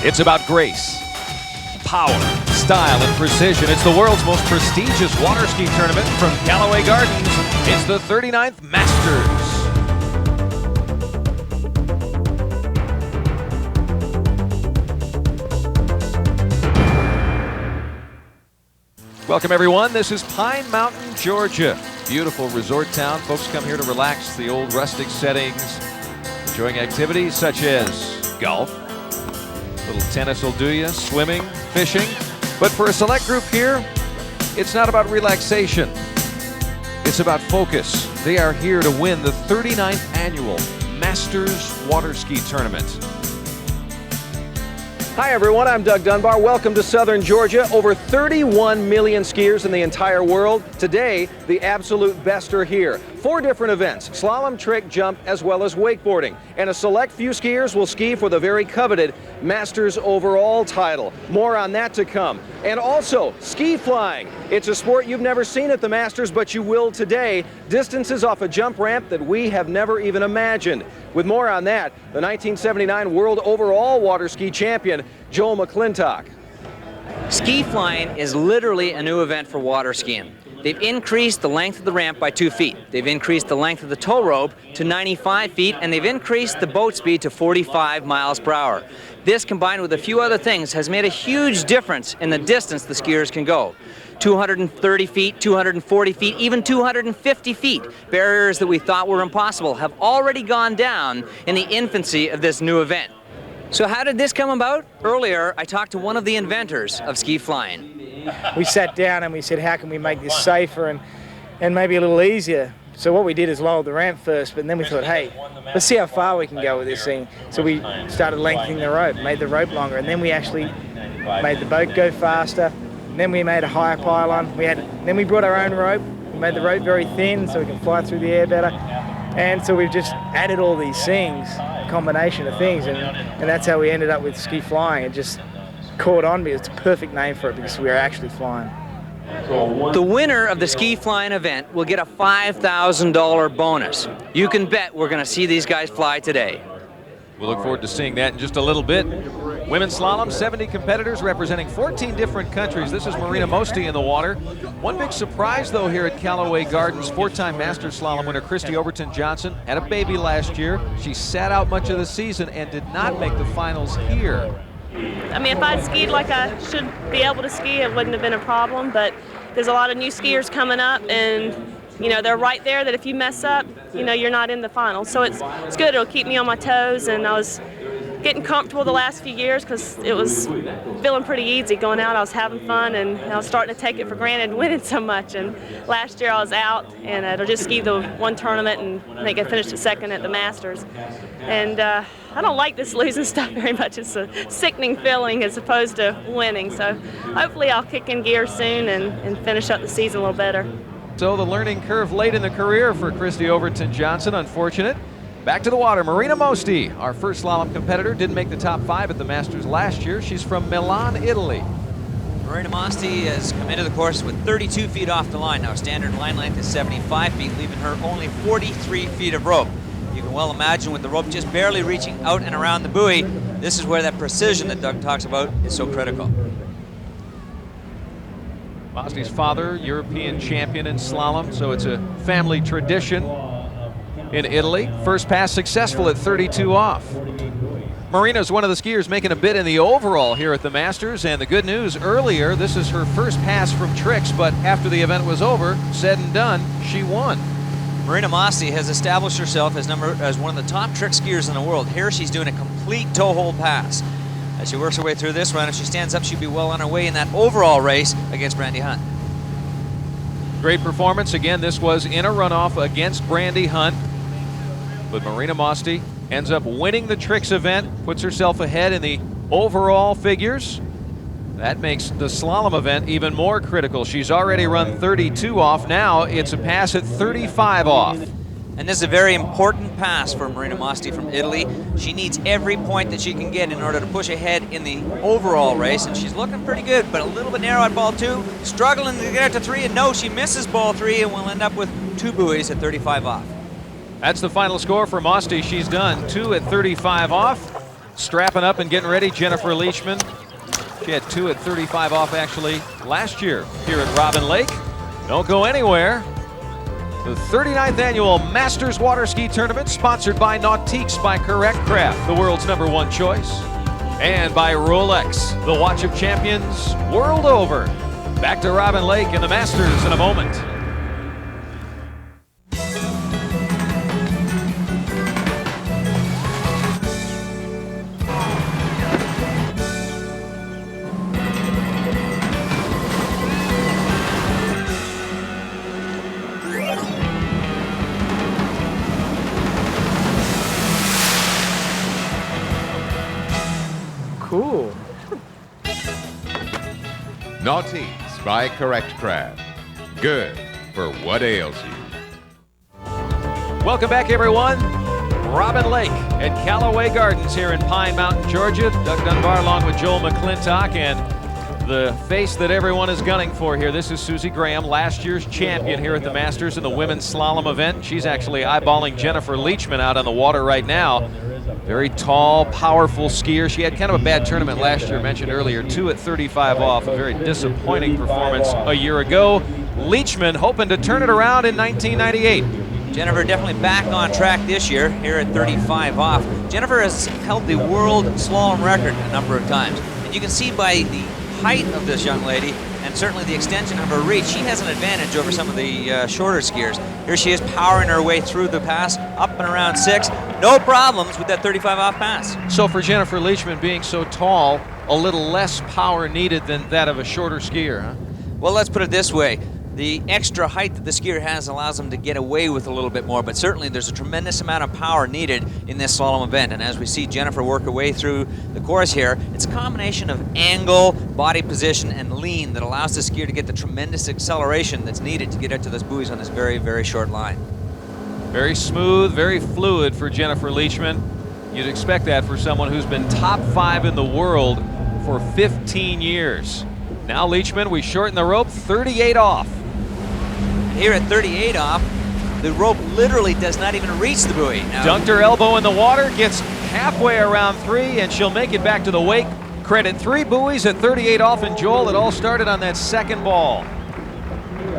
It's about grace, power, style, and precision. It's the world's most prestigious water ski tournament from Callaway Gardens. It's the 39th Masters. Welcome, everyone. This is Pine Mountain, Georgia. Beautiful resort town. Folks come here to relax, the old rustic settings, enjoying activities such as golf. A little tennis will do you, swimming, fishing. But for a select group here, it's not about relaxation. It's about focus. They are here to win the 39th annual Masters Water Ski Tournament. Hi everyone, I'm Doug Dunbar. Welcome to Southern Georgia. Over 31 million skiers in the entire world. Today, the absolute best are here. 4 different events: slalom, trick, jump, as well as wakeboarding. And a select few skiers will ski for the very coveted Masters overall title. More on that to come. And also, ski flying. It's a sport you've never seen at the Masters, but you will today. Distances off a jump ramp that we have never even imagined. With more on that, the 1979 World Overall Water Ski Champion, Joel McClintock. Ski flying is literally a new event for water skiing. They've increased the length of the ramp by 2 feet. They've increased the length of the tow rope to 95 feet, and they've increased the boat speed to 45 miles per hour. This, combined with a few other things, has made a huge difference in the distance the skiers can go. 230 feet, 240 feet, even 250 feet. Barriers that we thought were impossible have already gone down in the infancy of this new event. So how did this come about? Earlier, I talked to one of the inventors of ski flying. We sat down and we said, how can we make this safer and maybe a little easier? So what we did is lower the ramp first, but then we thought, hey, let's see how far we can go with this thing. So we started lengthening the rope, made the rope longer, and then we actually made the boat go faster. And then we made a higher pylon. Then we brought our own rope. We made the rope very thin so we can fly through the air better. And so we've just added all these things, a combination of things, and that's how we ended up with ski flying. It just caught on because it's a perfect name for it because we are actually flying. The winner of the ski flying event will get a $5,000 bonus. You can bet we're going to see these guys fly today. We'll look forward to seeing that in just a little bit. Women's slalom, 70 competitors representing 14 different countries. This is Marina Mosti in the water. One big surprise, though, here at Callaway Gardens, 4-time Masters slalom winner Christy Overton-Johnson had a baby last year. She sat out much of the season and did not make the finals here. I mean, if I'd skied like I should be able to ski, it wouldn't have been a problem, but there's a lot of new skiers coming up, and you know, they're right there that if you mess up, you know, you're not in the final. So it's good. It'll keep me on my toes, and I was getting comfortable the last few years because it was feeling pretty easy going out. I was having fun, and I was starting to take it for granted winning so much. And last year I was out, and I just skied the one tournament, and I think I finished at second at the Masters. And I don't like this losing stuff very much. It's a sickening feeling as opposed to winning. So hopefully I'll kick in gear soon and finish up the season a little better. So the learning curve late in the career for Christy Overton-Johnson, unfortunate. Back to the water, Marina Mosti, our first slalom competitor, didn't make the top 5 at the Masters last year. She's from Milan, Italy. Marina Mosti has come into the course with 32 feet off the line. Now, standard line length is 75 feet, leaving her only 43 feet of rope. You can well imagine with the rope just barely reaching out and around the buoy, this is where that precision that Doug talks about is so critical. Mosti's father, European champion in slalom, so it's a family tradition in Italy. First pass successful at 32 off. Marina's one of the skiers making a bid in the overall here at the Masters, and the good news earlier, this is her first pass from tricks, but after the event was over, said and done, she won. Marina Mosti has established herself as one of the top trick skiers in the world. Here she's doing a complete toe hold pass. As she works her way through this run, if she stands up, she'll be well on her way in that overall race against Brandi Hunt. Great performance. Again, this was in a runoff against Brandi Hunt. But Marina Mosti ends up winning the tricks event, puts herself ahead in the overall figures. That makes the slalom event even more critical. She's already run 32 off. Now it's a pass at 35 off. And this is a very important pass for Marina Mosti from Italy. She needs every point that she can get in order to push ahead in the overall race, and she's looking pretty good, but a little bit narrow at ball 2, struggling to get out to 3, and no, she misses ball 3 and will end up with 2 buoys at 35 off. That's the final score for Mosti. She's done 2 at 35 off. Strapping up and getting ready, Jennifer Leachman. She had 2 at 35 off actually last year here at Robin Lake. Don't go anywhere. The 39th annual Masters Water Ski Tournament, sponsored by Nautiques by Correct Craft, the world's #1 choice. And by Rolex, the watch of champions world over. Back to Robin Lake and the Masters in a moment. Cool. Nautiques by Correct Craft. Good for what ails you. Welcome back, everyone. Robin Lake at Callaway Gardens here in Pine Mountain, Georgia. Doug Dunbar along with Joel McClintock, and the face that everyone is gunning for here. This is Susie Graham, last year's champion here at the Masters in the women's slalom event. She's actually eyeballing Jennifer Leachman out on the water right now. Very tall, powerful skier. She had kind of a bad tournament last year, mentioned earlier, 2 at 35 off. A very disappointing performance a year ago. Leachman hoping to turn it around in 1998. Jennifer definitely back on track this year here at 35 off. Jennifer has held the world slalom record a number of times. And you can see by the height of this young lady and certainly the extension of her reach, she has an advantage over some of the shorter skiers. Here she is powering her way through the pass, up and around 6. No problems with that 35 off pass. So for Jennifer Leachman being so tall, a little less power needed than that of a shorter skier, huh? Well, let's put it this way. The extra height that the skier has allows them to get away with a little bit more, but certainly there's a tremendous amount of power needed in this slalom event. And as we see Jennifer work her way through the course here, it's a combination of angle, body position, and lean that allows the skier to get the tremendous acceleration that's needed to get out to those buoys on this very, very short line. Very smooth, very fluid for Jennifer Leachman. You'd expect that for someone who's been top 5 in the world for 15 years. Now Leachman, we shorten the rope, 38 off. Here at 38 off, the rope literally does not even reach the buoy. Now, dunked her elbow in the water, gets halfway around 3, and she'll make it back to the wake. Credit 3 buoys at 38 off, and Joel, it all started on that second ball.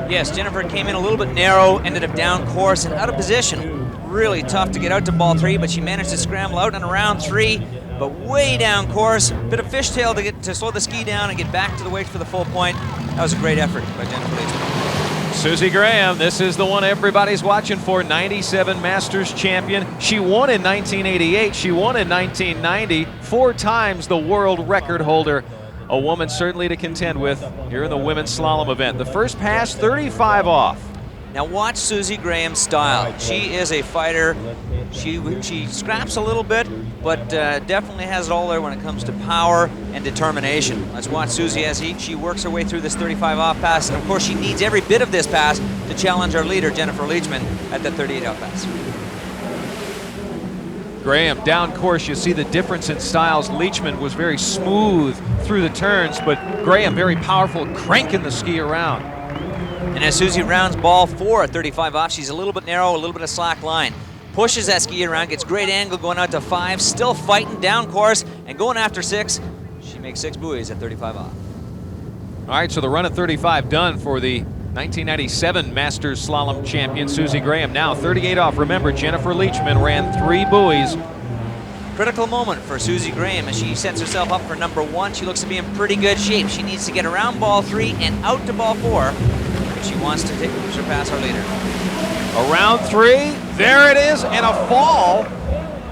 Yes, Jennifer came in a little bit narrow, ended up down course and out of position. Really tough to get out to ball 3, but she managed to scramble out and around 3, but way down course. Bit of fishtail to slow the ski down and get back to the wake for the full point. That was a great effort by Jennifer Leachman. Susie Graham, this is the one everybody's watching for, 97 Masters champion. She won in 1988, she won in 1990, 4 times the world record holder. A woman certainly to contend with here in the women's slalom event. The first pass, 35 off. Now watch Susie Graham's style. She is a fighter. She scraps a little bit, but definitely has it all there when it comes to power and determination. Let's watch Susie as she works her way through this 35 off pass, and of course she needs every bit of this pass to challenge our leader, Jennifer Leachman, at that 38 off pass. Graham, down course, you see the difference in styles. Leachman was very smooth through the turns, but Graham very powerful, cranking the ski around. And as Susie rounds ball 4 at 35 off, she's a little bit narrow, a little bit of slack line. Pushes that ski around, gets great angle going out to 5, still fighting down course and going after 6. She makes 6 buoys at 35 off. All right, so the run at 35 done for the 1997 Masters Slalom champion Susie Graham. Now 38 off. Remember, Jennifer Leachman ran 3 buoys. Critical moment for Susie Graham as she sets herself up for number 1. She looks to be in pretty good shape. She needs to get around ball 3 and out to ball 4 if she wants to surpass our leader. Around 3, there it is, and a fall.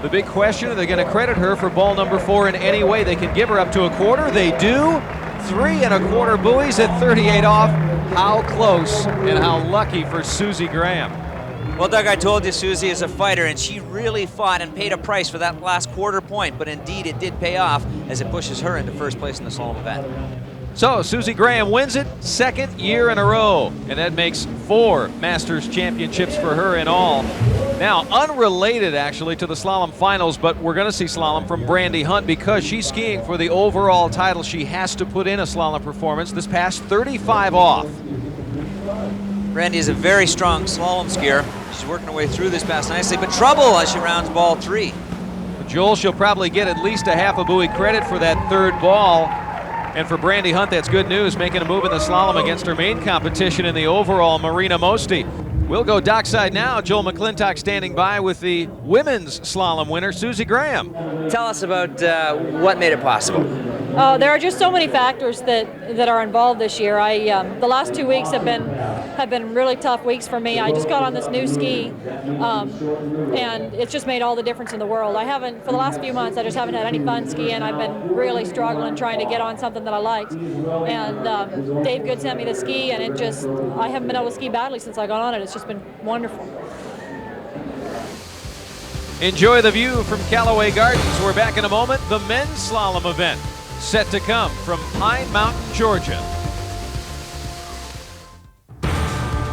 The big question, are they going to credit her for ball number 4 in any way? They can give her up to a quarter. They do. 3 1/4 buoys at 38 off. How close and how lucky for Susie Graham. Well, Doug, I told you Susie is a fighter, and she really fought and paid a price for that last quarter point, but indeed it did pay off as it pushes her into first place in the slalom event. So Susie Graham wins it, 2nd year in a row, and that makes 4 Masters championships for her in all. Now, unrelated actually to the slalom finals, but we're going to see slalom from Brandi Hunt because she's skiing for the overall title. She has to put in a slalom performance. This past 35 off. Brandi is a very strong slalom skier. She's working her way through this pass nicely, but trouble as she rounds ball 3. Joel, she'll probably get at least a half a buoy credit for that third ball. And for Brandi Hunt, that's good news, making a move in the slalom against her main competition in the overall, Marina Mosti. We'll go dockside now. Joel McClintock standing by with the women's slalom winner, Susie Graham. Tell us about what made it possible. There are just so many factors that are involved this year. The last 2 weeks have been really tough weeks for me. I just got on this new ski, and it's just made all the difference in the world. For the last few months, I just haven't had any fun skiing. I've been really struggling trying to get on something that I liked. And Dave Good sent me the ski, and I haven't been able to ski badly since I got on it. It's just been wonderful. Enjoy the view from Callaway Gardens. We're back in a moment. The men's slalom event set to come from Pine Mountain, Georgia.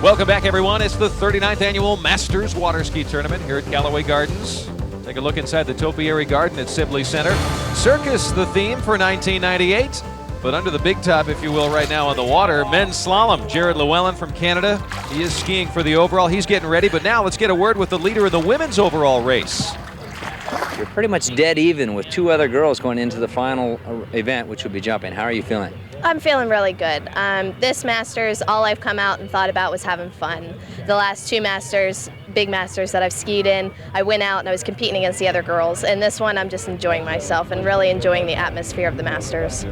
Welcome back, everyone. It's the 39th annual Masters Water Ski Tournament here at Callaway Gardens. Take a look inside the Topiary Garden at Sibley Center. Circus, the theme for 1998. But under the big top, if you will, right now on the water, men's slalom. Jared Llewellyn from Canada. He is skiing for the overall. He's getting ready. But now let's get a word with the leader of the women's overall race. You're pretty much dead even with 2 other girls going into the final event, which would be jumping. How are you feeling? I'm feeling really good. This Masters, all I've come out and thought about was having fun. The last 2 Masters, big Masters that I've skied in, I went out and I was competing against the other girls. And this one, I'm just enjoying myself and really enjoying the atmosphere of the Masters.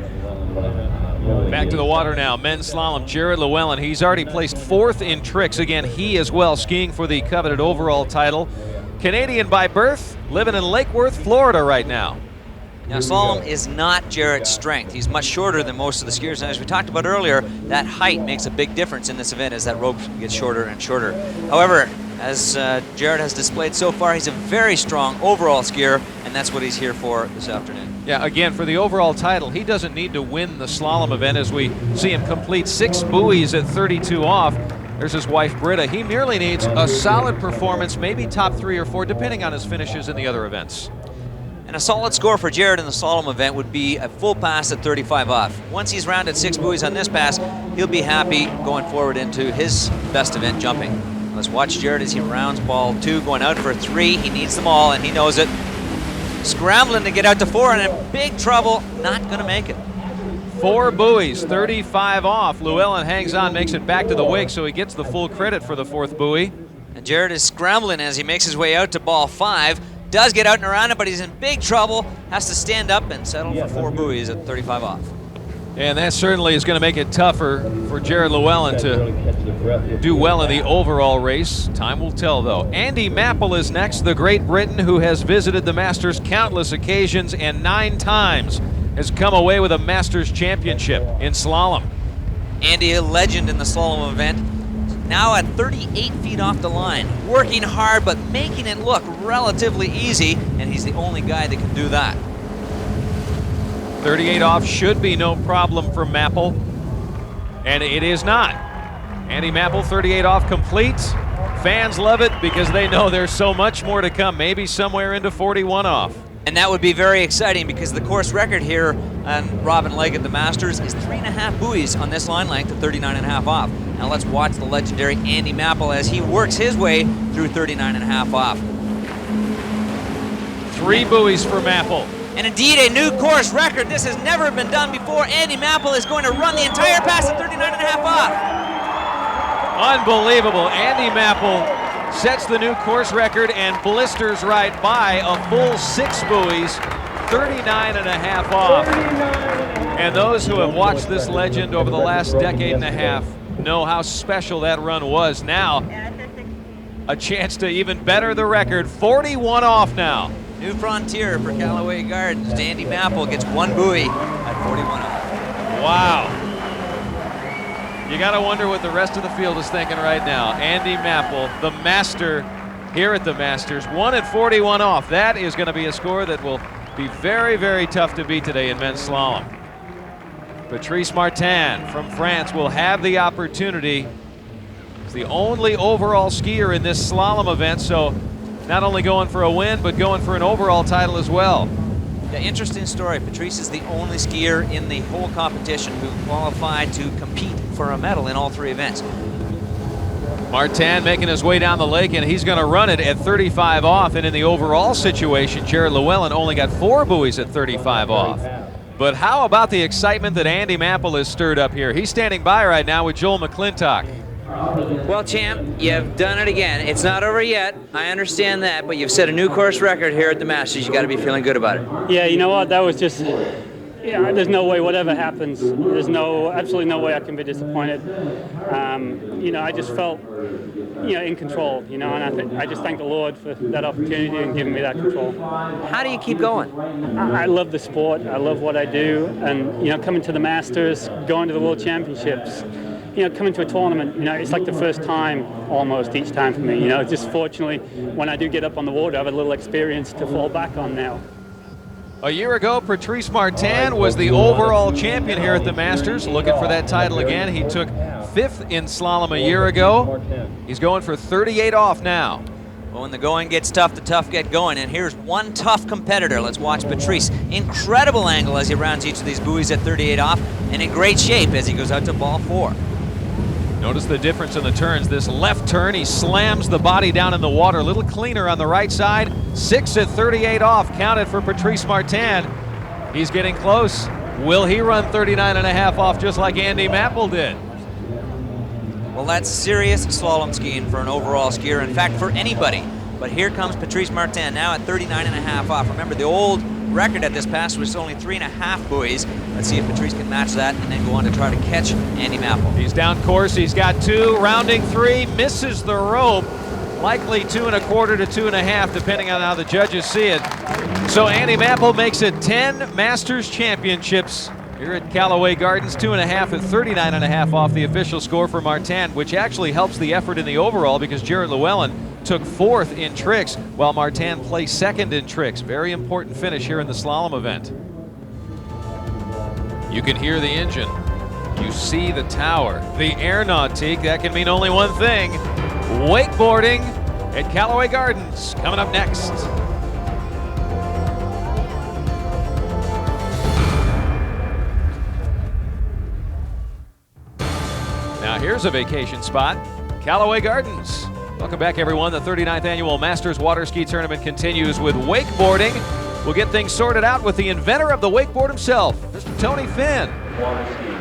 Back to the water now. Men's slalom, Jared Llewellyn. He's already placed 4th in tricks. Again, he as well skiing for the coveted overall title. Canadian by birth, living in Lake Worth, Florida right now. Now, slalom is not Jared's strength. He's much shorter than most of the skiers. And as we talked about earlier, that height makes a big difference in this event as that rope gets shorter and shorter. However, as Jared has displayed so far, he's a very strong overall skier, and that's what he's here for this afternoon. Yeah, again, for the overall title, he doesn't need to win the slalom event as we see him complete 6 buoys at 32 off. There's his wife, Britta. He merely needs a solid performance, maybe top 3 or 4, depending on his finishes in the other events. And a solid score for Jared in the slalom event would be a full pass at 35 off. Once he's rounded 6 buoys on this pass, he'll be happy going forward into his best event jumping. Let's watch Jared as he rounds ball 2, going out for 3. He needs them all, and he knows it. Scrambling to get out to 4, and in big trouble, not going to make it. 4 buoys, 35 off. Llewellyn hangs on, makes it back to the wake, so he gets the full credit for the 4th buoy. And Jared is scrambling as he makes his way out to ball 5. Does get out and around it, but he's in big trouble. Has to stand up and settle for 4 buoys at 35 off. And that certainly is going to make it tougher for Jared Llewellyn to do well in the overall race. Time will tell, though. Andy Mapple is next, the Great Britain, who has visited the Masters countless occasions and 9 times has come away with a Masters championship in slalom. Andy, a legend in the slalom event, now at 38 feet off the line, working hard but making it look relatively easy, and he's the only guy that can do that. 38 off should be no problem for Mapple, and it is not. Andy Mapple, 38 off complete. Fans love it because they know there's so much more to come, maybe somewhere into 41 off. And that would be very exciting because the course record here on Robin Lake at the Masters is 3.5 buoys on this line length of 39.5 off. Now let's watch the legendary Andy Mapple as he works his way through 39.5 off. 3 buoys for Mapple. And indeed a new course record. This has never been done before. Andy Mapple is going to run the entire pass at 39.5 off. Unbelievable. Andy Mapple sets the new course record and blisters right by a full 6 buoys, 39.5 off. And those who have watched this legend over the last decade and a half know how special that run was. Now, a chance to even better the record, 41 off now. New frontier for Callaway Gardens. Andy Mapple gets 1 buoy at 41 off. Wow. You got to wonder what the rest of the field is thinking right now. Andy Mapple, the master here at the Masters, 1 at 41 off. That is going to be a score that will be very, very tough to beat today in men's slalom. Patrice Martin from France will have the opportunity. He's the only overall skier in this slalom event, so not only going for a win, but going for an overall title as well. Yeah, interesting story. Patrice is the only skier in the whole competition who qualified to compete for a medal in all 3 events. Martin making his way down the lake, and he's going to run it at 35 off. And in the overall situation, Jared Llewellyn only got 4 buoys at 35 off. But how about the excitement that Andy Mapple has stirred up here? He's standing by right now with Joel McClintock. Well, champ, you've done it again. It's not over yet. I understand that, but you've set a new course record here at the Masters. You got to be feeling good about it. Yeah, you know what? That was just, yeah, there's no way, whatever happens, there's absolutely no way I can be disappointed. You know, I just felt, you know, in control, you know, and I just thank the Lord for that opportunity and giving me that control. How do you keep going? I love the sport. I love what I do. And, you know, coming to the Masters, going to the World Championships, you know, coming to a tournament, you know, it's like the first time almost each time for me. You know, just fortunately, when I do get up on the water, I have a little experience to fall back on now. A year ago, Patrice Martin was the overall champion here at the Masters, looking for that title again. He took 5th in slalom a year ago. He's going for 38 off now. Well, when the going gets tough, the tough get going. And here's one tough competitor. Let's watch Patrice. Incredible angle as he rounds each of these buoys at 38 off, and in great shape as he goes out to ball 4. Notice the difference in the turns. This left turn, he slams the body down in the water. A little cleaner on the right side. 6 at 38 off, counted for Patrice Martin. He's getting close. Will he run 39.5 off just like Andy Mapple did? Well, that's serious slalom skiing for an overall skier. In fact, for anybody. But here comes Patrice Martin now at 39.5 off. Remember, the old record at this pass was only 3.5 buoys. Let's see if Patrice can match that and then go on to try to catch Andy Mapple. He's down course. He's got 2, rounding 3, misses the rope. Likely 2.25 to 2.5, depending on how the judges see it. So Andy Mapple makes it 10 Masters Championships here at Callaway Gardens. 2.5 at 39.5 off the official score for Martin, which actually helps the effort in the overall because Jared Llewellyn took 4th in tricks while Martin placed 2nd in tricks. Very important finish here in the slalom event. You can hear the engine. You see the tower. The aeronautique, that can mean only one thing. Wakeboarding at Callaway Gardens coming up next. Now here's a vacation spot, Callaway Gardens. Welcome back, everyone. The 39th annual Masters Water Ski Tournament continues with wakeboarding. We'll get things sorted out with the inventor of the wakeboard himself, Mr. Tony Finn.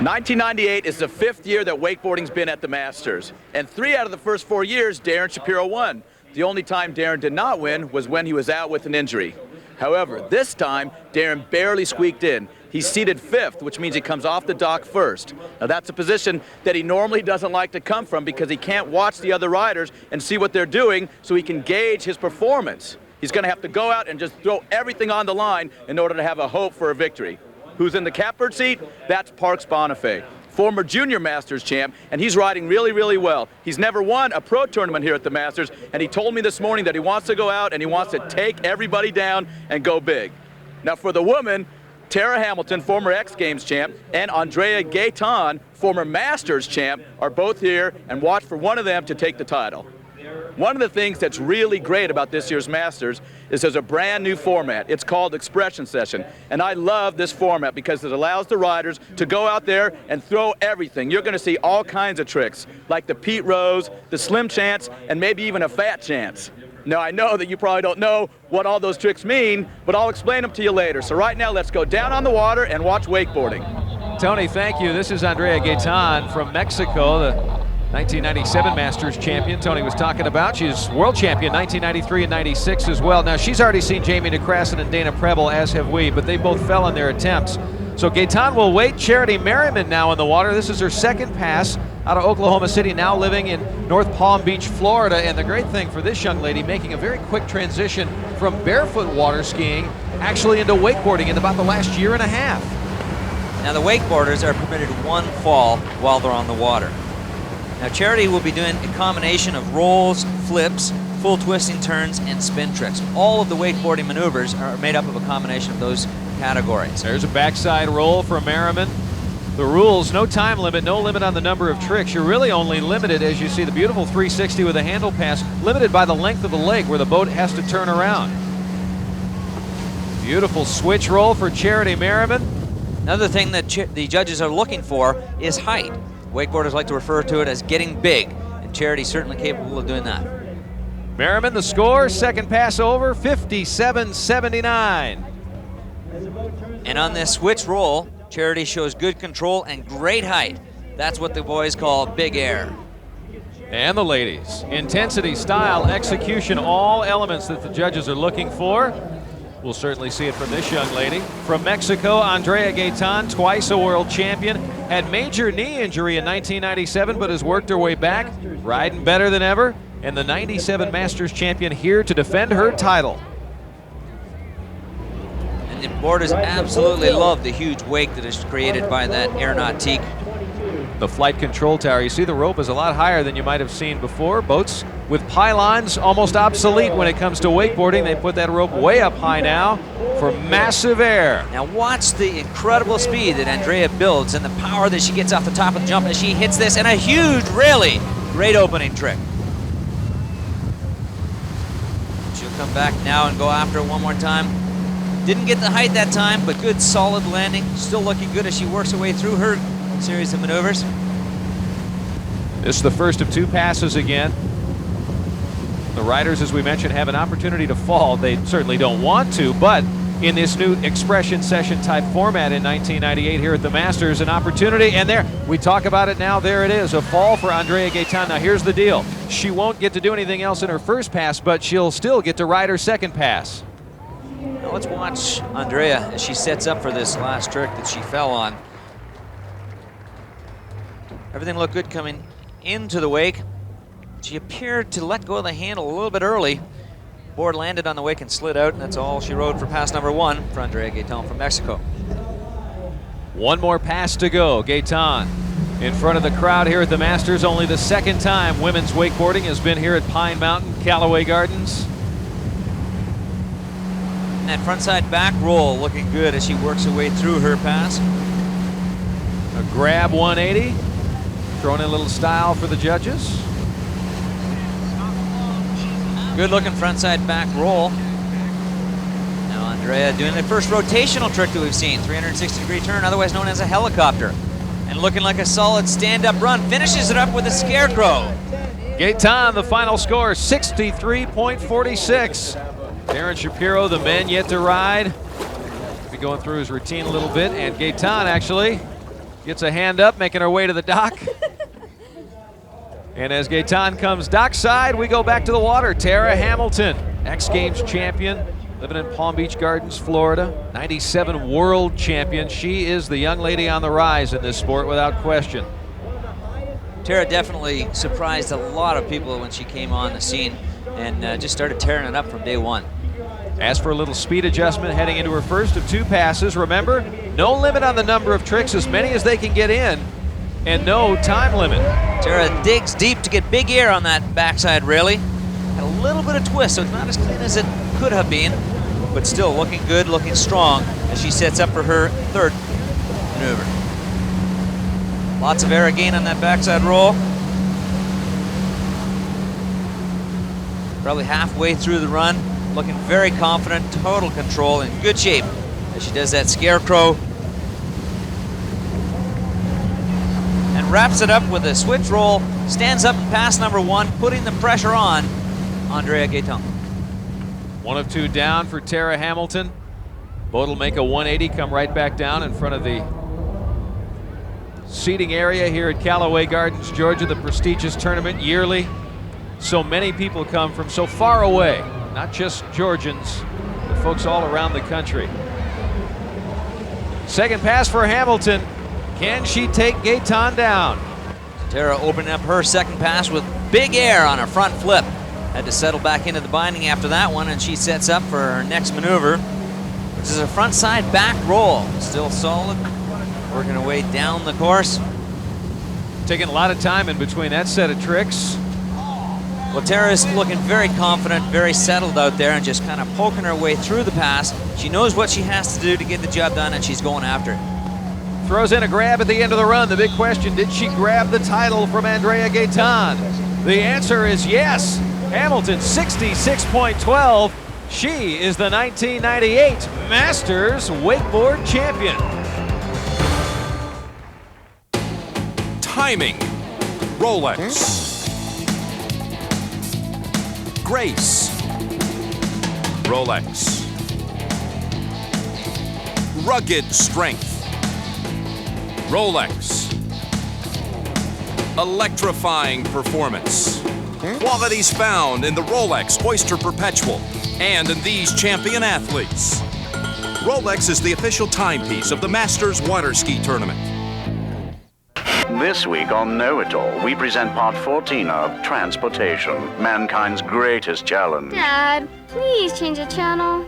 1998 is the 5th year that wakeboarding's been at the Masters. And 3 out of the first 4 years, Darin Shapiro won. The only time Darin did not win was when he was out with an injury. However, this time, Darin barely squeaked in. He's seated 5th, which means he comes off the dock first. Now that's a position that he normally doesn't like to come from because he can't watch the other riders and see what they're doing so he can gauge his performance. He's going to have to go out and just throw everything on the line in order to have a hope for a victory. Who's in the catbird seat? That's Parks Bonifay, former junior Masters champ, and he's riding really, really well. He's never won a pro tournament here at the Masters, and he told me this morning that he wants to go out and he wants to take everybody down and go big. Now for the woman, Tara Hamilton, former X Games champ, and Andrea Gaitan, former Masters champ, are both here, and watch for one of them to take the title. One of the things that's really great about this year's Masters is there's a brand new format. It's called Expression Session, and I love this format because it allows the riders to go out there and throw everything. You're going to see all kinds of tricks, like the Pete Rose, the Slim Chance, and maybe even a Fat Chance. Now, I know that you probably don't know what all those tricks mean, but I'll explain them to you later. So right now, let's go down on the water and watch wakeboarding. Tony, thank you. This is Andrea Gaitan from Mexico, the 1997 Masters champion Tony was talking about. She's world champion 1993 and 96 as well. Now, she's already seen Jamie DeCrasson and Dana Preble, as have we, but they both fell in their attempts. So Gaitan will wait. Charity Merriman now in the water. This is her 2nd pass out of Oklahoma City, now living in North Palm Beach, Florida. And the great thing for this young lady, making a very quick transition from barefoot water skiing actually into wakeboarding in about the last year and a half. Now the wakeboarders are permitted 1 fall while they're on the water. Now Charity will be doing a combination of rolls, flips, full twisting turns, and spin tricks. All of the wakeboarding maneuvers are made up of a combination of those categories. There's a backside roll for Merriman. The rules, no time limit, no limit on the number of tricks. You're really only limited, as you see the beautiful 360 with a handle pass, limited by the length of the lake where the boat has to turn around. Beautiful switch roll for Charity Merriman. Another thing that the judges are looking for is height. Wakeboarders like to refer to it as getting big. And and Charity's certainly capable of doing that. Merriman, the score, second pass over, 57-79. And on this switch roll, Charity shows good control and great height. That's what the boys call big air. And the ladies, intensity, style, execution, all elements that the judges are looking for. We'll certainly see it from this young lady. From Mexico, Andrea Gaitan, twice a world champion, had major knee injury in 1997, but has worked her way back, riding better than ever, and the 97 Masters champion here to defend her title. And the boarders absolutely love the huge wake that is created by that aeronautique. The flight control tower, you see the rope is a lot higher than you might have seen before. Boats with pylons almost obsolete when it comes to wakeboarding. They put that rope way up high now for massive air. Now watch the incredible speed that Andrea builds and the power that she gets off the top of the jump as she hits this, and a huge, really great opening trick. She'll come back now and go after it one more time. Didn't get the height that time, but good solid landing. Still looking good as she works her way through her series of maneuvers. This is the first of two passes again. The riders, as we mentioned, have an opportunity to fall. They certainly don't want to, but in this new expression session type format in 1998 here at the Masters, an opportunity, and there, we talk about it now, there it is, a fall for Andrea Gaitan. Now here's the deal. She won't get to do anything else in her first pass, but she'll still get to ride her second pass. Now let's watch Andrea as she sets up for this last trick that she fell on. Everything looked good coming into the wake. She appeared to let go of the handle a little bit early. Board landed on the wake and slid out, and that's all she rode for pass number one for Andrea Gaitan from Mexico. One more pass to go. Gaitan in front of the crowd here at the Masters. Only the second time women's wakeboarding has been here at Pine Mountain, Callaway Gardens. And that frontside back roll looking good as she works her way through her pass. A grab 180. Throwing in a little style for the judges. Good looking frontside back roll. Now Andrea doing the first rotational trick that we've seen. 360-degree turn, otherwise known as a helicopter. And looking like a solid stand-up run. Finishes it up with a scarecrow. Gaitan, the final score, 63.46. Darin Shapiro, the men yet to ride. Be going through his routine a little bit. And Gaitan actually gets a hand up, making her way to the dock. And as Gaitan comes dockside, we go back to the water. Tara Hamilton, X Games champion, living in Palm Beach Gardens, Florida. 97 world champion. She is the young lady on the rise in this sport without question. Tara definitely surprised a lot of people when she came on the scene and just started tearing it up from day one. As for a little speed adjustment heading into her first of two passes, remember, no limit on the number of tricks, as many as they can get in, and no time limit. Tara digs deep to get big air on that backside railing. Had a little bit of twist, so it's not as clean as it could have been, but still looking good, looking strong as she sets up for her third maneuver. Lots of air again on that backside roll. Probably halfway through the run, looking very confident, total control, in good shape as she does that scarecrow. And wraps it up with a switch roll, stands up in pass number one, putting the pressure on Andrea Gaitan. One of two down for Tara Hamilton. Boat will make a 180, come right back down in front of the seating area here at Callaway Gardens, Georgia, the prestigious tournament yearly. So many people come from so far away, not just Georgians, but folks all around the country. Second pass for Hamilton. Can she take Gaitan down? Tara opening up her second pass with big air on her front flip. Had to settle back into the binding after that one, and she sets up for her next maneuver, which is a front side back roll. Still solid, working her way down the course. Taking a lot of time in between that set of tricks. Well, Tara is looking very confident, very settled out there, and just kind of poking her way through the pass. She knows what she has to do to get the job done, and she's going after it. Throws in a grab at the end of the run. The big question, did she grab the title from Andrea Gaitan? The answer is yes. Hamilton, 66.12. She is the 1998 Masters Wakeboard Champion. Timing, Rolex. grace. Rolex. Rugged strength. Rolex. Electrifying performance. Qualities found in the Rolex Oyster Perpetual and in these champion athletes. Rolex is the official timepiece of the Masters Water Ski Tournament. This week on Know It All, we present part 14 of Transportation, mankind's greatest challenge. Dad, please change the channel.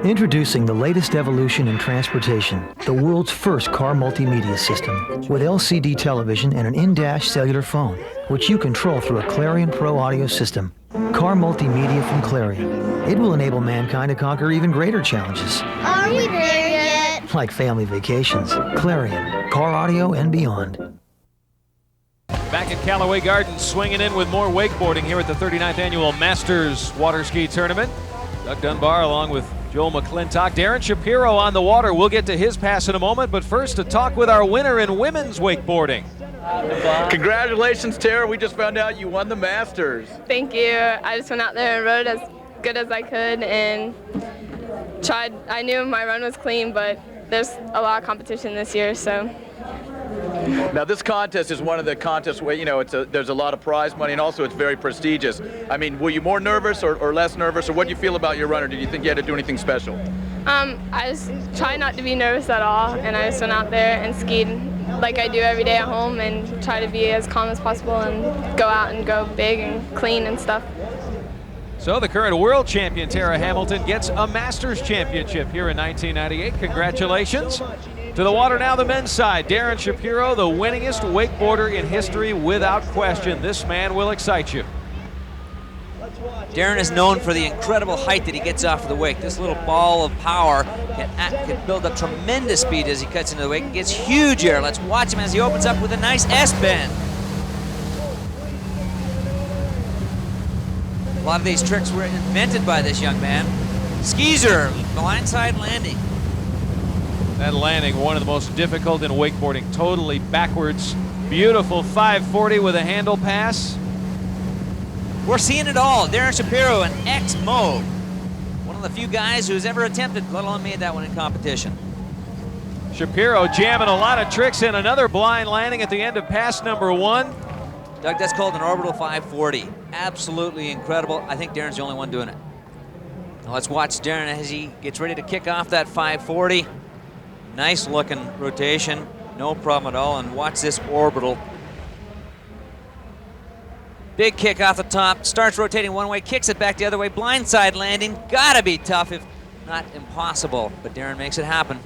Introducing the latest evolution in transportation, the world's first car multimedia system with LCD television and an in-dash cellular phone, which you control through a Clarion Pro audio system. Car multimedia from Clarion. It will enable mankind to conquer even greater challenges. Are we there yet? Like family vacations, Clarion, car audio and beyond. Back at Callaway Gardens, swinging in with more wakeboarding here at the 39th Annual Masters Water Ski Tournament. Doug Dunbar along with Joel McClintock. Darin Shapiro on the water. We'll get to his pass in a moment, but first to talk with our winner in women's wakeboarding. Congratulations, Tara. We just found out you won the Masters. Thank you. I just went out there and rode as good as I could and tried. I knew my run was clean, but there's a lot of competition this year, so. Now this contest is one of the contests where, you know, there's a lot of prize money and also it's very prestigious. I mean, were you more nervous or less nervous, or what do you feel about your run, or did you think you had to do anything special? I just tried not to be nervous at all, and I just went out there and skied like I do every day at home and try to be as calm as possible and go out and go big and clean and stuff. So the current world champion Tara Hamilton gets a Masters championship here in 1998. Congratulations. To the water now, the men's side. Darin Shapiro, the winningest wakeboarder in history without question. This man will excite you. Darin is known for the incredible height that he gets off of the wake. This little ball of power can build up tremendous speed as he cuts into the wake and gets huge air. Let's watch him as he opens up with a nice S-bend. A lot of these tricks were invented by this young man. Skeezer, blindside landing. That landing, one of the most difficult in wakeboarding, totally backwards. Beautiful 540 with a handle pass. We're seeing it all. Darin Shapiro, an ex-Mo. One of the few guys who's ever attempted, let alone made that one in competition. Shapiro jamming a lot of tricks in. Another blind landing at the end of pass number 1. Doug, that's called an orbital 540. Absolutely incredible. I think Darin's the only one doing it. Now let's watch Darin as he gets ready to kick off that 540. Nice looking rotation, no problem at all, and watch this orbital. Big kick off the top, starts rotating one way, kicks it back the other way, blindside landing. Gotta be tough, if not impossible, but Darin makes it happen.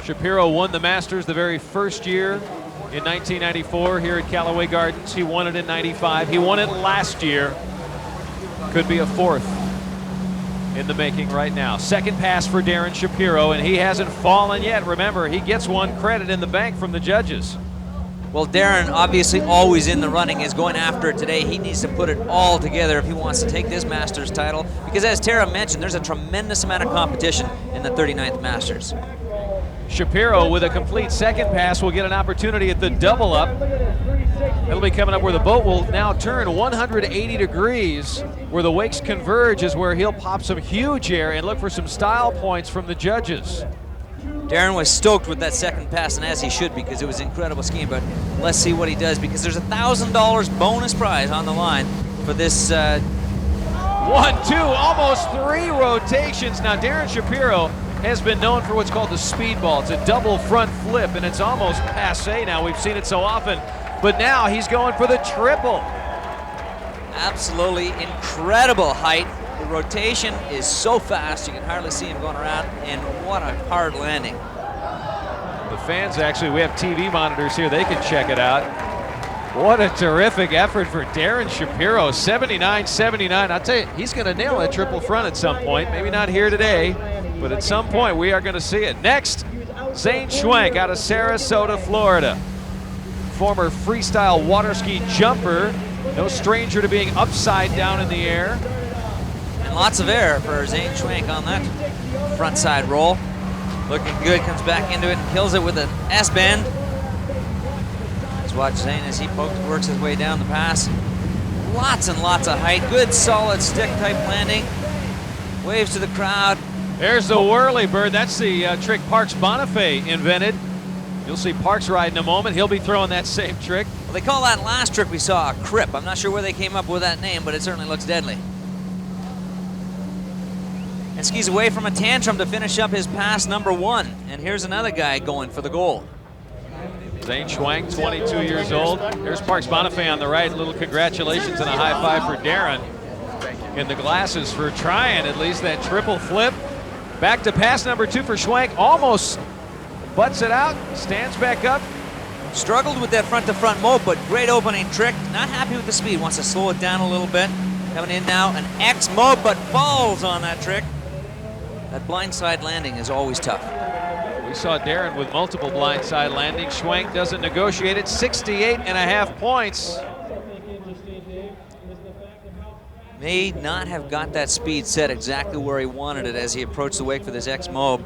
Shapiro won the Masters the very first year in 1994 here at Callaway Gardens. He won it in 95. He won it last year. Could be a fourth in the making right now. Second pass for Darin Shapiro, and he hasn't fallen yet. Remember, he gets one credit in the bank from the judges. Well, Darin, obviously always in the running, is going after it today. He needs to put it all together if he wants to take this Masters title, because as Tara mentioned, there's a tremendous amount of competition in the 39th Masters. Shapiro with a complete second pass will get an opportunity at the double up. It'll be coming up where the boat will now turn 180 degrees. Where the wakes converge is where he'll pop some huge air and look for some style points from the judges. Darin was stoked with that second pass, and as he should, because it was incredible skiing, but let's see what he does, because there's a $1,000 bonus prize on the line for this. 1, 2, almost 3 rotations. Now Darin Shapiro has been known for what's called the speedball. It's a double front flip, and it's almost passé now. We've seen it so often, but now he's going for the triple. Absolutely incredible height. The rotation is so fast you can hardly see him going around, and what a hard landing. The fans, actually, we have TV monitors here, they can check it out. What a terrific effort for Darin Shapiro, 79-79. I'll tell you, he's gonna nail that triple front at some point. Maybe not here today, but at some point we are gonna see it. Next, Zane Schwenk out of Sarasota, Florida. Former freestyle water ski jumper, no stranger to being upside down in the air. And lots of air for Zane Schwenk on that front side roll. Looking good, comes back into it and kills it with an S-bend. Let's watch Zane as he works his way down the pass. lots and lots of height. Good, solid stick-type landing. Waves to the crowd. There's the whirly-bird. That's the trick Parks Bonifay invented. You'll see Parks ride in a moment. He'll be throwing that same trick. Well, they call that last trick we saw a crip. I'm not sure where they came up with that name, but it certainly looks deadly. And skis away from a tantrum to finish up his pass number 1. And here's another guy going for the goal. Zane Schwank, 22 years old. Here's Parks Bonifay on the right. A little congratulations and a high five for Darin in the glasses for trying at least that triple flip. Back to pass number 2 for Schwank. Almost butts it out, stands back up. Struggled with that front-to-front mope, but great opening trick. Not happy with the speed, wants to slow it down a little bit. Coming in now, an X mope, but falls on that trick. That blindside landing is always tough. We saw Darin with multiple blindside landings. Schwank doesn't negotiate it. 68.5 points. May not have got that speed set exactly where he wanted it as he approached the wake for this X mobe.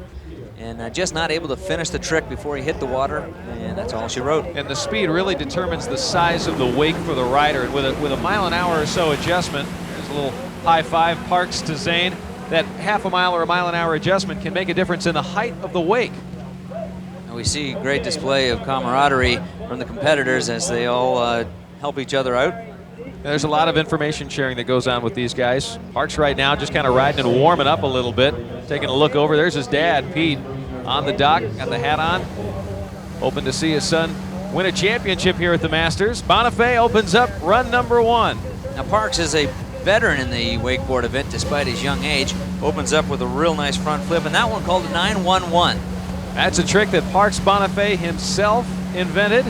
And just not able to finish the trick before he hit the water, and that's all she wrote. And the speed really determines the size of the wake for the rider. And with a mile an hour or so adjustment, there's a little high five, Parks to Zane. That half a mile or a mile an hour adjustment can make a difference in the height of the wake. And we see great display of camaraderie from the competitors as they all help each other out. There's a lot of information sharing that goes on with these guys. Parks right now just kind of riding and warming up a little bit. Taking a look over. There's his dad, Pete, on the dock, got the hat on. Hoping to see his son win a championship here at the Masters. Bonifay opens up run number 1. Now Parks is a veteran in the wakeboard event despite his young age. Opens up with a real nice front flip, and that one called a 911. That's a trick that Parks Bonifay himself invented.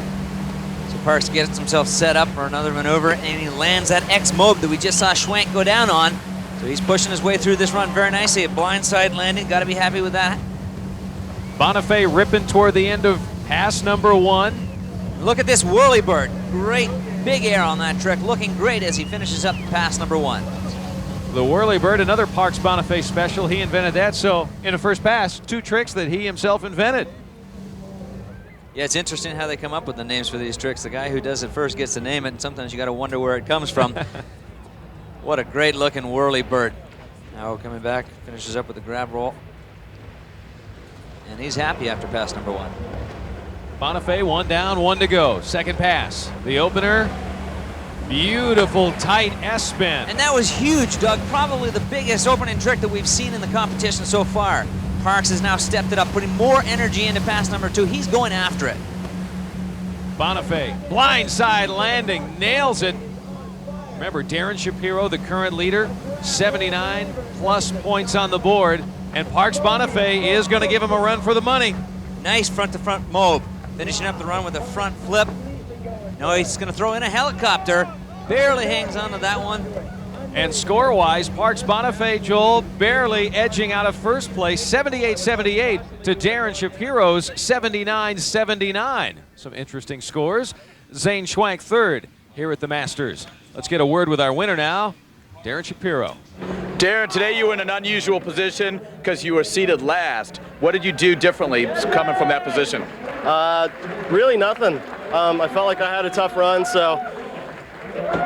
Parks gets himself set up for another maneuver, and he lands that X mobe that we just saw Schwank go down on. So he's pushing his way through this run very nicely. A blindside landing, got to be happy with that. Bonifay ripping toward the end of pass number 1. Look at this whirly-bird. Great big air on that trick, looking great as he finishes up pass number 1. The whirly-bird, another Parks Bonifay special. He invented that, so in the first pass, 2 tricks that he himself invented. Yeah, it's interesting how they come up with the names for these tricks. The guy who does it first gets to name it, and sometimes you got to wonder where it comes from. What a great-looking whirly-bird. Now coming back, finishes up with the grab roll. And he's happy after pass number 1. Bonifay, 1 down, 1 to go. Second pass. The opener, beautiful tight S-spin. And that was huge, Doug. Probably the biggest opening trick that we've seen in the competition so far. Parks has now stepped it up, putting more energy into pass number 2. He's going after it. Bonifay, blindside landing, nails it. Remember, Darin Shapiro, the current leader, 79 plus points on the board. And Parks Bonifay is going to give him a run for the money. Nice front-to-front mobe. Finishing up the run with a front flip. No, he's going to throw in a helicopter. Barely hangs on to that one. And score-wise, Parks Bonifay, Joel, barely edging out of first place, 78-78 to Darin Shapiro's 79-79. Some interesting scores. Zane Schwank third here at the Masters. Let's get a word with our winner now, Darin Shapiro. Darin, today you were in an unusual position because you were seated last. What did you do differently coming from that position? Really nothing. I felt like I had a tough run, so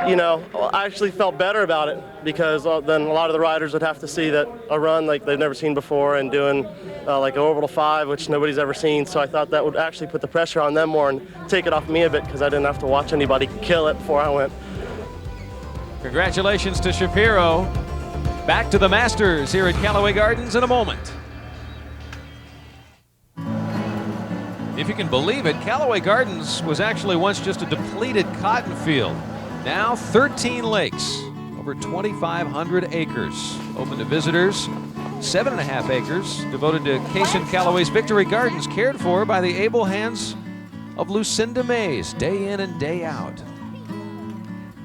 you know, I actually felt better about it because then a lot of the riders would have to see that a run like they've never seen before and doing like an orbital 5, which nobody's ever seen. So I thought that would actually put the pressure on them more and take it off me a bit because I didn't have to watch anybody kill it before I went. Congratulations to Shapiro. Back to the Masters here at Callaway Gardens in a moment. If you can believe it, Callaway Gardens was actually once just a depleted cotton field. Now 13 lakes, over 2,500 acres. Open to visitors, 7.5 acres devoted to Case and Callaway's Victory Gardens, cared for by the able hands of Lucinda Mays, day in and day out.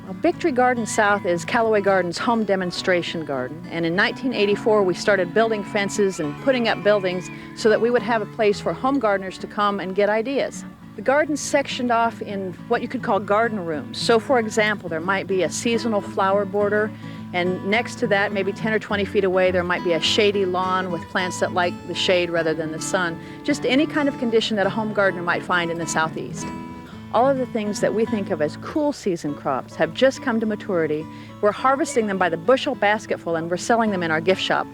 Well, Victory Garden South is Callaway Gardens' home demonstration garden. And in 1984, we started building fences and putting up buildings so that we would have a place for home gardeners to come and get ideas. The garden's sectioned off in what you could call garden rooms. So for example, there might be a seasonal flower border, and next to that, maybe 10 or 20 feet away, there might be a shady lawn with plants that like the shade rather than the sun. Just any kind of condition that a home gardener might find in the Southeast. All of the things that we think of as cool season crops have just come to maturity. We're harvesting them by the bushel basketful and we're selling them in our gift shop.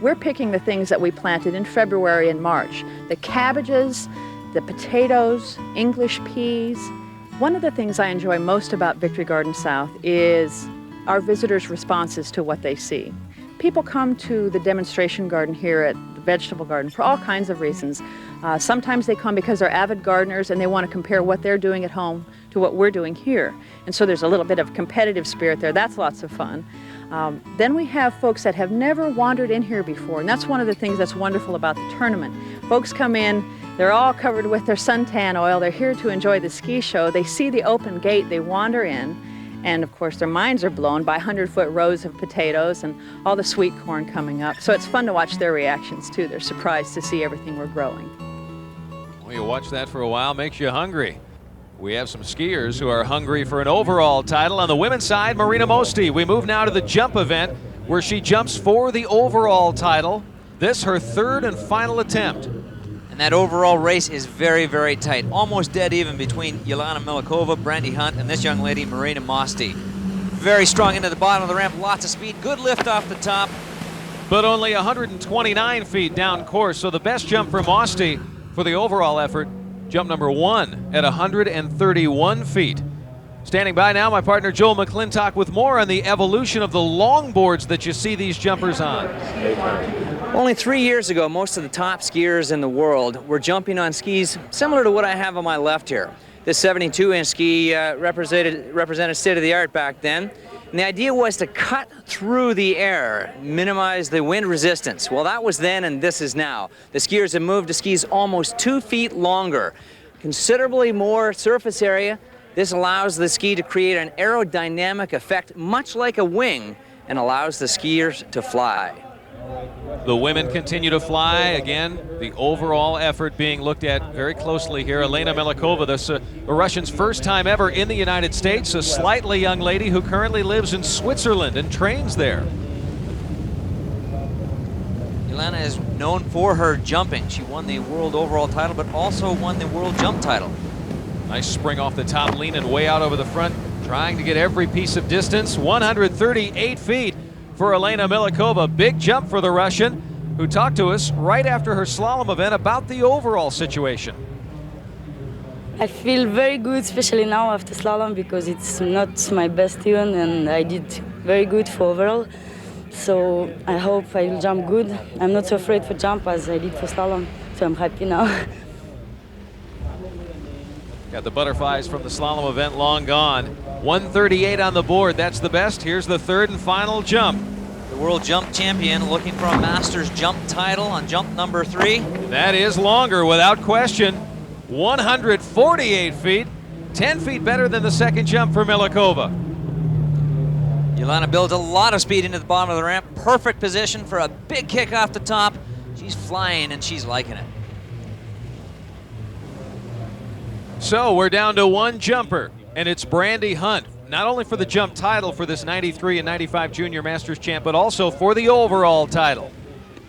We're picking the things that we planted in February and March. The cabbages, the potatoes, English peas. One of the things I enjoy most about Victory Garden South is our visitors' responses to what they see. People come to the demonstration garden here at the vegetable garden for all kinds of reasons. Sometimes they come because they're avid gardeners and they want to compare what they're doing at home to what we're doing here. And so there's a little bit of competitive spirit there. That's lots of fun. Then we have folks that have never wandered in here before, and that's one of the things that's wonderful about the tournament. Folks come in, they're all covered with their suntan oil, they're here to enjoy the ski show, they see the open gate, they wander in, and of course their minds are blown by 100-foot rows of potatoes and all the sweet corn coming up. So it's fun to watch their reactions too. They're surprised to see everything we're growing. Well, you watch that for a while, makes you hungry. We have some skiers who are hungry for an overall title. On the women's side, Marina Mosti. We move now to the jump event where she jumps for the overall title. This her third and final attempt. And that overall race is very, very tight. Almost dead even between Elena Milakova, Brandi Hunt, and this young lady, Marina Mosti. Very strong into the bottom of the ramp, lots of speed, good lift off the top. But only 129 feet down course, so the best jump for Mosti for the overall effort, jump number 1 at 131 feet. Standing by now, my partner Joel McClintock with more on the evolution of the longboards that you see these jumpers on. Only 3 years ago, most of the top skiers in the world were jumping on skis similar to what I have on my left here. This 72-inch ski represented state-of-the-art back then. And the idea was to cut through the air, minimize the wind resistance. Well, that was then and this is now. The skiers have moved to skis almost 2 feet longer, considerably more surface area. This allows the ski to create an aerodynamic effect, much like a wing, and allows the skiers to fly. The women continue to fly. Again, the overall effort being looked at very closely here. Elena Milakova, the Russian's first time ever in the United States, a slightly young lady who currently lives in Switzerland and trains there. Elena is known for her jumping. She won the world overall title, but also won the world jump title. Nice spring off the top, leaning way out over the front, trying to get every piece of distance. 138 feet for Elena Milakova. Big jump for the Russian, who talked to us right after her slalom event about the overall situation. I feel very good, especially now after slalom, because it's not my best even, and I did very good for overall. So I hope I will jump good. I'm not so afraid for jump as I did for slalom, so I'm happy now. Got the butterflies from the slalom event long gone. 138 on the board, that's the best. Here's the third and final jump. The world jump champion looking for a Masters jump title on jump number 3. That is longer without question. 148 feet, 10 feet better than the second jump for Milakova. Elena builds a lot of speed into the bottom of the ramp. Perfect position for a big kick off the top. She's flying and she's liking it. So we're down to one jumper, and it's Brandi Hunt, not only for the jump title for this 93 and 95 Junior Masters champ, but also for the overall title.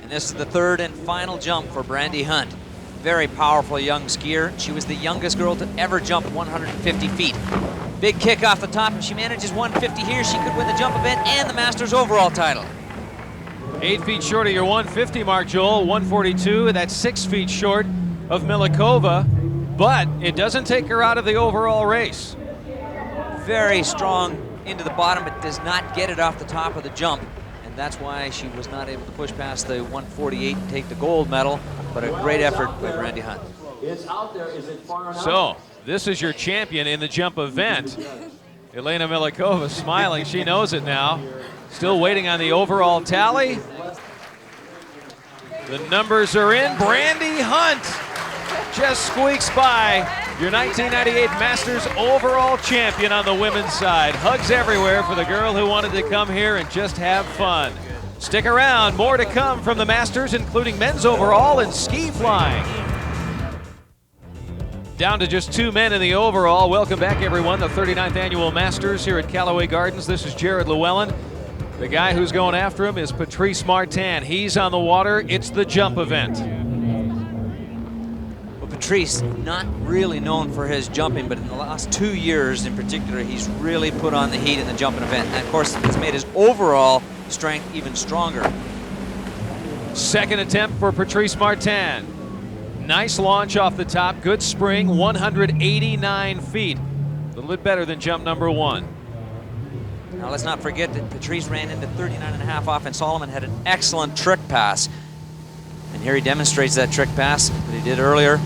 And this is the third and final jump for Brandi Hunt. Very powerful young skier. She was the youngest girl to ever jump 150 feet. Big kick off the top. If she manages 150 here, she could win the jump event and the Masters overall title. 8 feet short of your 150 mark, Joel. 142, that's 6 feet short of Milakova. But it doesn't take her out of the overall race. Very strong into the bottom, but does not get it off the top of the jump. And that's why she was not able to push past the 148 and take the gold medal. But a great effort by Brandi Hunt. It's out there. Is it far enough? So, this is your champion in the jump event. Elena Milakova smiling. She knows it now. Still waiting on the overall tally. The numbers are in. Brandi Hunt just squeaks by, your 1998 Masters overall champion on the women's side. Hugs everywhere for the girl who wanted to come here and just have fun. Stick around, more to come from the Masters, including men's overall and ski flying. Down to just 2 men in the overall. Welcome back, everyone. The 39th annual Masters here at Callaway Gardens. This is Jared Llewellyn. The guy who's going after him is Patrice Martin. He's on the water. It's the jump event. Patrice, not really known for his jumping, but in the last 2 years in particular, he's really put on the heat in the jumping event. And of course, has made his overall strength even stronger. Second attempt for Patrice Martin. Nice launch off the top, good spring, 189 feet. A little bit better than jump number 1. Now let's not forget that Patrice ran into 39.5 off, and Solomon had an excellent trick pass. And here he demonstrates that trick pass that he did earlier.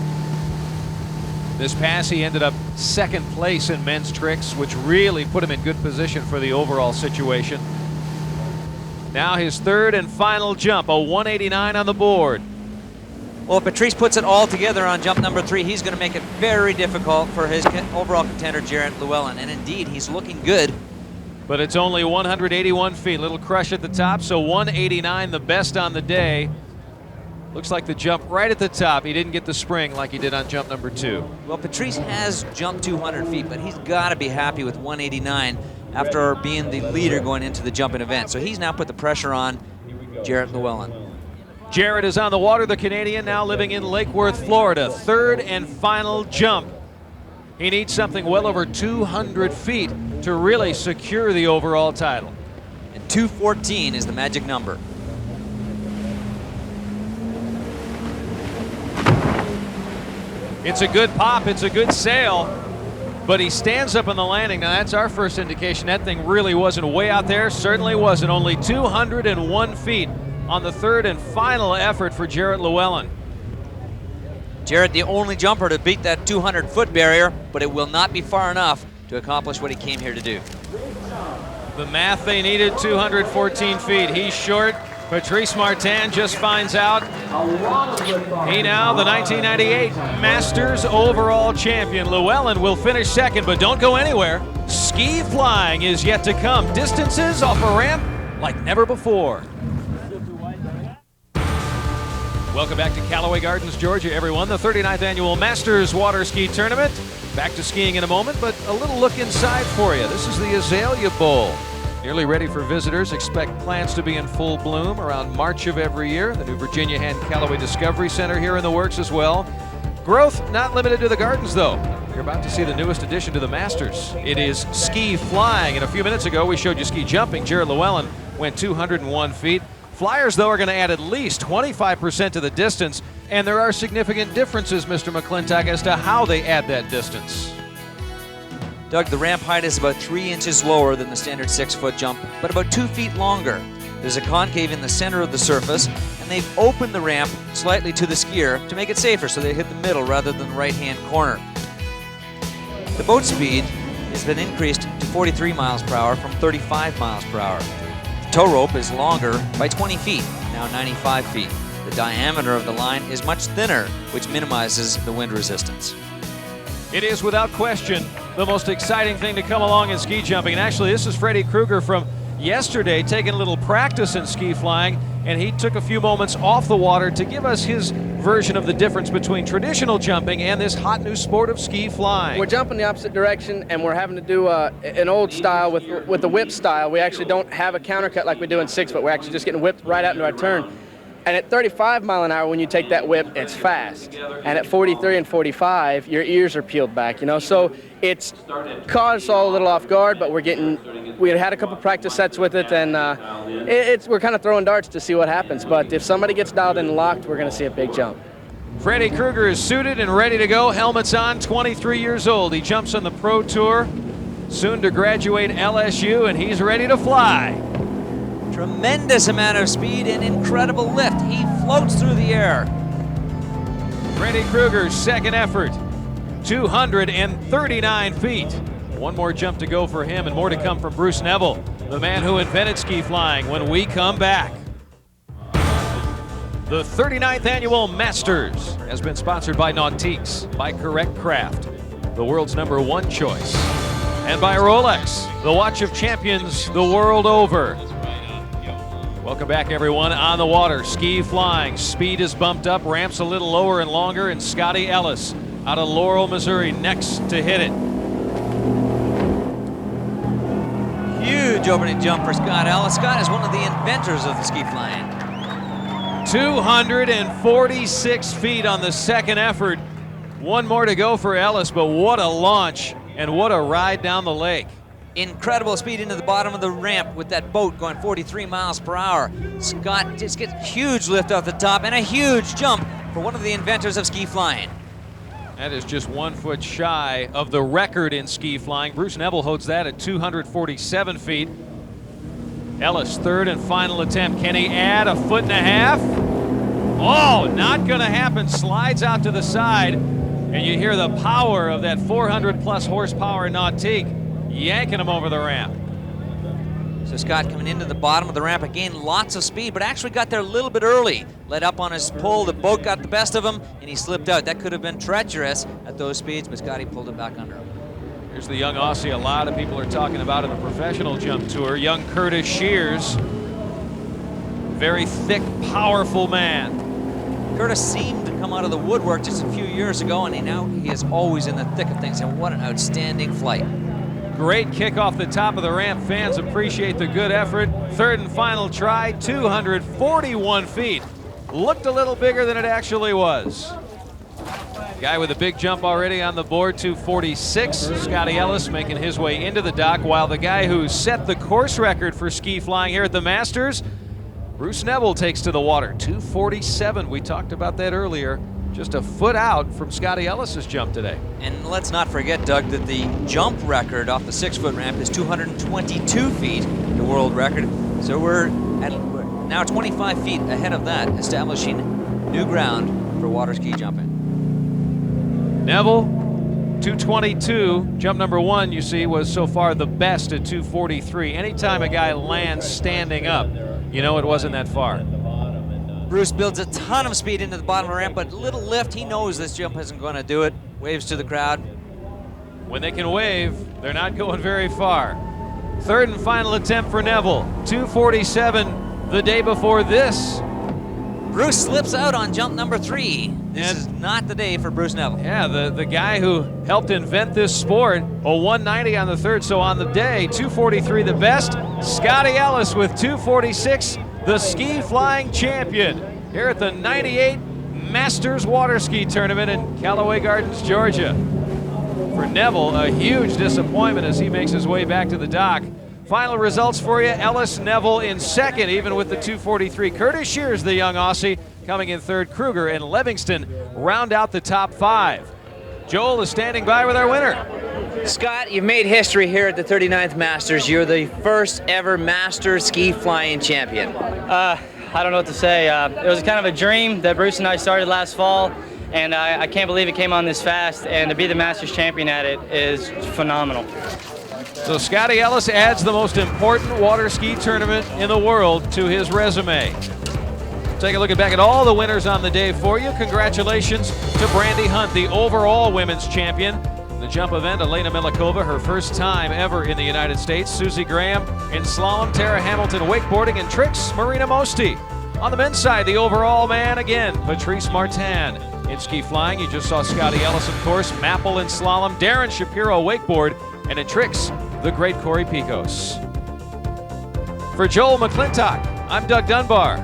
This pass, he ended up second place in men's tricks, which really put him in good position for the overall situation. Now his third and final jump, a 189 on the board. Well, if Patrice puts it all together on jump number 3, he's going to make it very difficult for his overall contender, Jarrett Llewellyn. And indeed, he's looking good. But it's only 181 feet. Little crush at the top, so 189, the best on the day. Looks like the jump right at the top. He didn't get the spring like he did on jump number 2. Well, Patrice has jumped 200 feet, but he's got to be happy with 189 after being the leader going into the jumping event. So he's now put the pressure on Jarrett Llewellyn. Jarrett is on the water, the Canadian, now living in Lake Worth, Florida. Third and final jump. He needs something well over 200 feet to really secure the overall title. And 214 is the magic number. It's a good pop, it's a good sail, but he stands up on the landing. Now that's our first indication that thing really wasn't way out there. Certainly wasn't. Only 201 feet on the third and final effort for Jarrett Llewellyn. Jarrett, the only jumper to beat that 200-foot barrier, but it will not be far enough to accomplish what he came here to do. The math, they needed 214 feet. He's short. Patrice Martin just finds out. He now the 1998 Masters overall champion. Llewellyn will finish second, but don't go anywhere. Ski flying is yet to come. Distances off a ramp like never before. Welcome back to Callaway Gardens, Georgia, everyone. The 39th annual Masters Water Ski Tournament. Back to skiing in a moment, but a little look inside for you. This is the Azalea Bowl. Nearly ready for visitors. Expect plants to be in full bloom around March of every year. The new Virginia Hand Callaway Discovery Center here in the works as well. Growth not limited to the gardens, though. You're about to see the newest addition to the Masters. It is ski flying. And a few minutes ago, we showed you ski jumping. Jarrett Llewellyn went 201 feet. Flyers, though, are going to add at least 25% to the distance. And there are significant differences, Mr. McClintock, as to how they add that distance. Doug, the ramp height is about 3 inches lower than the standard 6-foot jump, but about 2 feet longer. There's a concave in the center of the surface, and they've opened the ramp slightly to the skier to make it safer, so they hit the middle rather than the right-hand corner. The boat speed has been increased to 43 miles per hour from 35 miles per hour. The tow rope is longer by 20 feet, now 95 feet. The diameter of the line is much thinner, which minimizes the wind resistance. It is without question the most exciting thing to come along in ski jumping. And actually, this is Freddy Krueger from yesterday taking a little practice in ski flying, and he took a few moments off the water to give us his version of the difference between traditional jumping and this hot new sport of ski flying. We're jumping the opposite direction, and we're having to do an old style with the whip style. We actually don't have a countercut like we do in 6-foot. We're actually just getting whipped right out into our turn. And at 35 mile an hour, when you take that whip, it's fast. And at 43 and 45, your ears are peeled back, you know. So it's caught us all a little off guard, but we had a couple practice sets with it, and we're kind of throwing darts to see what happens. But if somebody gets dialed in and locked, we're going to see a big jump. Freddy Krueger is suited and ready to go. Helmets on, 23 years old. He jumps on the Pro Tour, soon to graduate LSU, and he's ready to fly. Tremendous amount of speed and incredible lift. He floats through the air. Freddy Krueger's second effort, 239 feet. One more jump to go for him, and more to come from Bruce Neville, the man who invented ski flying, when we come back. The 39th annual Masters has been sponsored by Nautiques, by Correct Craft, the world's #1 choice, and by Rolex, the watch of champions the world over. Welcome back, everyone. On the water, ski flying. Speed is bumped up, ramps a little lower and longer, and Scotty Ellis out of Laurel, Missouri, next to hit it. Huge opening jump for Scott Ellis. Scott is one of the inventors of the ski flying. 246 feet on the second effort. One more to go for Ellis, but what a launch and what a ride down the lake. Incredible speed into the bottom of the ramp with that boat going 43 miles per hour. Scott just gets huge lift off the top and a huge jump for one of the inventors of ski flying. That is just 1 foot shy of the record in ski flying. Bruce Neville holds that at 247 feet. Ellis, third and final attempt. Can he add a foot and a half? Oh, not gonna happen. Slides out to the side, and you hear the power of that 400+ horsepower Nautique yanking him over the ramp. So Scott coming into the bottom of the ramp again, lots of speed, but actually got there a little bit early. Let up on his pull, the boat got the best of him, and he slipped out. That could have been treacherous at those speeds, but Scotty pulled it back under him. Here's the young Aussie a lot of people are talking about in the professional jump tour, young Curtis Shears. Very thick, powerful man. Curtis seemed to come out of the woodwork just a few years ago, and he is always in the thick of things, and what an outstanding flight. Great kick off the top of the ramp. Fans appreciate the good effort. Third and final try, 241 feet. Looked a little bigger than it actually was. Guy with a big jump already on the board, 246. Scotty Ellis making his way into the dock, while the guy who set the course record for ski flying here at the Masters, Bruce Neville, takes to the water, 247. We talked about that earlier. Just a foot out from Scotty Ellis's jump today. And let's not forget, Doug, that the jump record off the 6-foot ramp is 222 feet, the world record. So we're now 25 feet ahead of that, establishing new ground for water ski jumping. Neville, 222. Jump number 1, you see, was so far the best at 243. Anytime a guy lands standing up, you know it wasn't that far. Bruce builds a ton of speed into the bottom of the ramp, but little lift, he knows this jump isn't going to do it. Waves to the crowd. When they can wave, they're not going very far. Third and final attempt for Neville, 247 the day before this. Bruce slips out on jump number 3. This is not the day for Bruce Neville. Yeah, the guy who helped invent this sport, a 190 on the third, so on the day, 243 the best. Scotty Ellis with 246. The ski flying champion here at the 98 Masters Water Ski Tournament in Callaway Gardens, Georgia. For Neville, a huge disappointment as he makes his way back to the dock. Final results for you, Ellis, Neville in second, even with the 243. Curtis Shears, the young Aussie, coming in third. Krueger and Levingston round out the top 5. Joel is standing by with our winner. Scott, you've made history here at the 39th Masters. You're the first ever Masters ski flying champion. I don't know what to say. It was kind of a dream that Bruce and I started last fall, and I can't believe it came on this fast, and to be the Masters champion at it is phenomenal. So Scotty Ellis adds the most important water ski tournament in the world to his resume. Take a look back at all the winners on the day for you. Congratulations to Brandi Hunt, the overall women's champion. The jump event, Elena Milakova, her first time ever in the United States. Susie Graham in slalom, Tara Hamilton wakeboarding, and tricks, Marina Mosti. On the men's side, the overall man again, Patrice Martin. In ski flying, you just saw Scotty Ellis, of course, Mapple in slalom, Darin Shapiro wakeboard, and in tricks, the great Corey Picos. For Joel McClintock, I'm Doug Dunbar.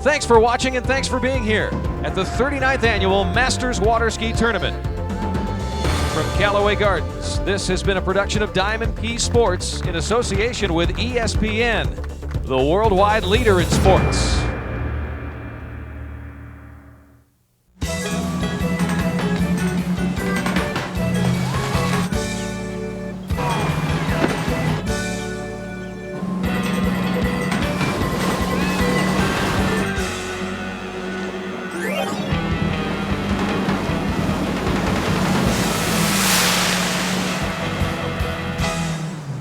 Thanks for watching and thanks for being here at the 39th Annual Masters Water Ski Tournament. From Callaway Gardens, this has been a production of Diamond P Sports in association with ESPN, the worldwide leader in sports.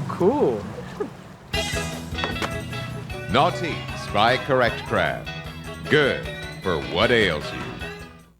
Cool. Naughties by Correct Crab. Good for what ails you.